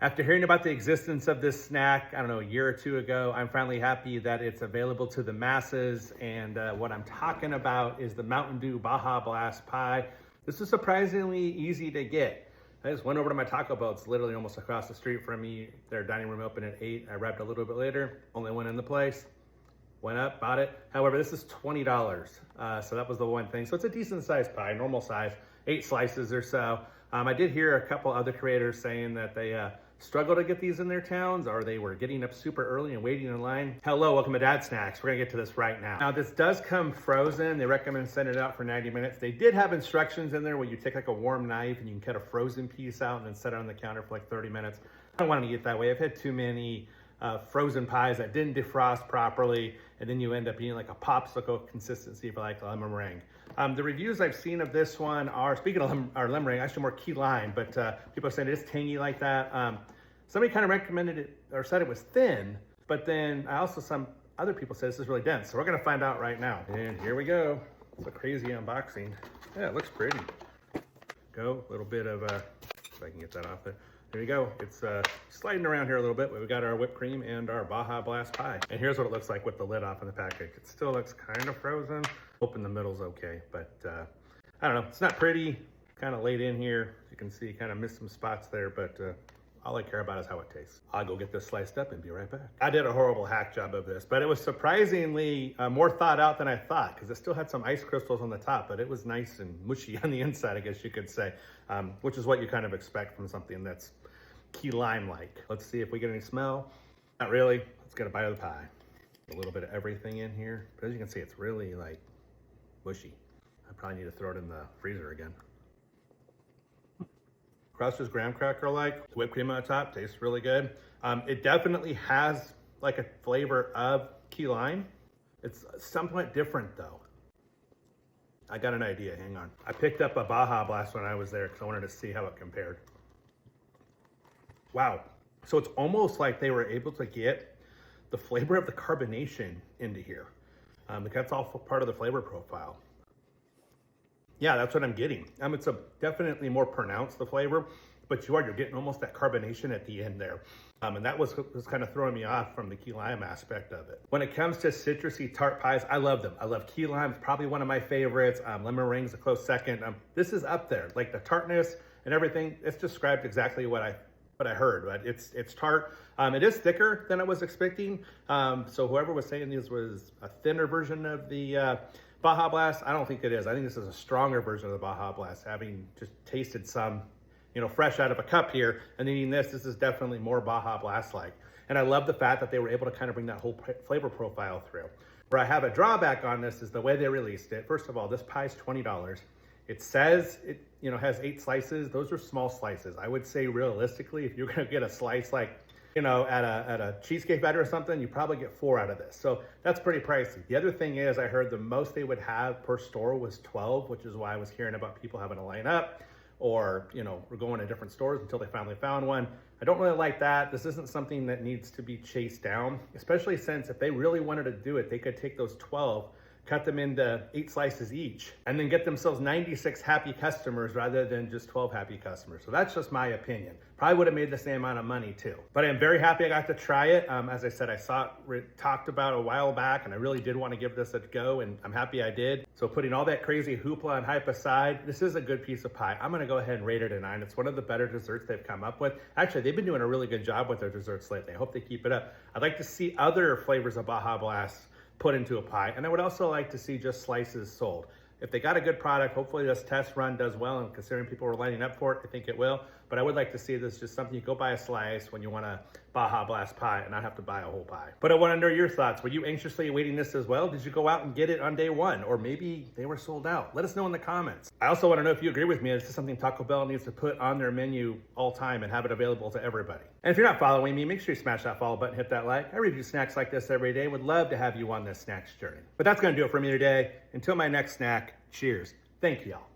After hearing about the existence of this snack, I don't know, a year or two ago, I'm finally happy that it's available to the masses. And what I'm talking about is the Mountain Dew Baja Blast Pie. This is surprisingly easy to get. I just went over to my Taco Bell. It's literally almost across the street from me. Their dining room opened at 8. I arrived a little bit later, only went in the place, went up, bought it. However, this is $20. So that was the one thing. So it's a decent sized pie, normal size, 8 slices or so. I did hear a couple other creators saying that they struggle to get these in their towns, or they were getting up super early and waiting in line. Hello, welcome to Dad Snacks. We're gonna get to this right now. Now this does come frozen. They recommend sending it out for 90 minutes. They did have instructions in there where you take like a warm knife and you can cut a frozen piece out and then set it on the counter for like 30 minutes. I don't want to eat that way. I've had too many frozen pies that didn't defrost properly, and then you end up eating like a popsicle consistency for like lemon meringue. The reviews I've seen of this one are, speaking of lemon meringue, actually more key lime, but people are saying it is tangy like that. Somebody kind of recommended it or said it was thin, but then some other people said this is really dense. So we're gonna find out right now. And here we go. It's a crazy unboxing. Yeah, it looks pretty. Go, a little bit of, if I can get that off there. There you go. It's sliding around here a little bit, but we got our whipped cream and our Baja Blast pie. And here's what it looks like with the lid off in the package. It still looks kind of frozen. Hoping the middle's okay, but I don't know. It's not pretty, kind of laid in here. As you can see, kind of missed some spots there, but all I care about is how it tastes. I'll go get this sliced up and be right back. I did a horrible hack job of this, but it was surprisingly more thought out than I thought, because it still had some ice crystals on the top, but it was nice and mushy on the inside, I guess you could say, which is what you kind of expect from something that's key lime-like. Let's see if we get any smell. Not really. Let's get a bite of the pie. A little bit of everything in here, but as you can see, it's really like mushy. I probably need to throw it in the freezer again. Crust is graham cracker-like. Whipped cream on the top, tastes really good. It definitely has like a flavor of key lime. It's somewhat different though. I got an idea, hang on. I picked up a Baja Blast when I was there because I wanted to see how it compared. Wow, so it's almost like they were able to get the flavor of the carbonation into here. That's all part of the flavor profile. Yeah, that's what I'm getting. It's definitely more pronounced, the flavor, but you're getting almost that carbonation at the end there. And that was kind of throwing me off from the key lime aspect of it. When it comes to citrusy tart pies, I love them. I love key lime, it's probably one of my favorites. Lemon meringue's a close second. This is up there, like the tartness and everything. It's described exactly what I heard, but it's tart. It is thicker than I was expecting. So whoever was saying this was a thinner version of the Baja Blast, I don't think it is. I think this is a stronger version of the Baja Blast, having just tasted some, fresh out of a cup here, and then eating this is definitely more Baja Blast-like. And I love the fact that they were able to kind of bring that whole flavor profile through. Where I have a drawback on this is the way they released it. First of all, this pie is $20. It says it, has 8 slices. Those are small slices. I would say realistically, if you're gonna get a slice like, at a cheesecake factory or something, you probably get 4 out of this. So that's pretty pricey. The other thing is I heard the most they would have per store was 12, which is why I was hearing about people having to line up or, we're going to different stores until they finally found one. I don't really like that. This isn't something that needs to be chased down, especially since if they really wanted to do it, they could take those 12, cut them into 8 slices each, and then get themselves 96 happy customers rather than just 12 happy customers. So that's just my opinion. Probably would have made the same amount of money too. But I'm very happy I got to try it. As I said, I saw it talked about a while back, and I really did want to give this a go, and I'm happy I did. So putting all that crazy hoopla and hype aside, this is a good piece of pie. I'm gonna go ahead and rate it a 9. It's one of the better desserts they've come up with. Actually, they've been doing a really good job with their desserts lately. I hope they keep it up. I'd like to see other flavors of Baja Blast put into a pie. And I would also like to see just slices sold. If they got a good product, hopefully this test run does well, and considering people were lining up for it, I think it will. But I would like to see this just something you go buy a slice when you want a Baja Blast pie and not have to buy a whole pie. But I want to know your thoughts. Were you anxiously awaiting this as well? Did you go out and get it on day one? Or maybe they were sold out? Let us know in the comments. I also want to know if you agree with me. This is something Taco Bell needs to put on their menu all time and have it available to everybody. And if you're not following me, make sure you smash that follow button, hit that like. I review snacks like this every day. Would love to have you on this snacks journey. But that's going to do it for me today. Until my next snack, cheers. Thank you all.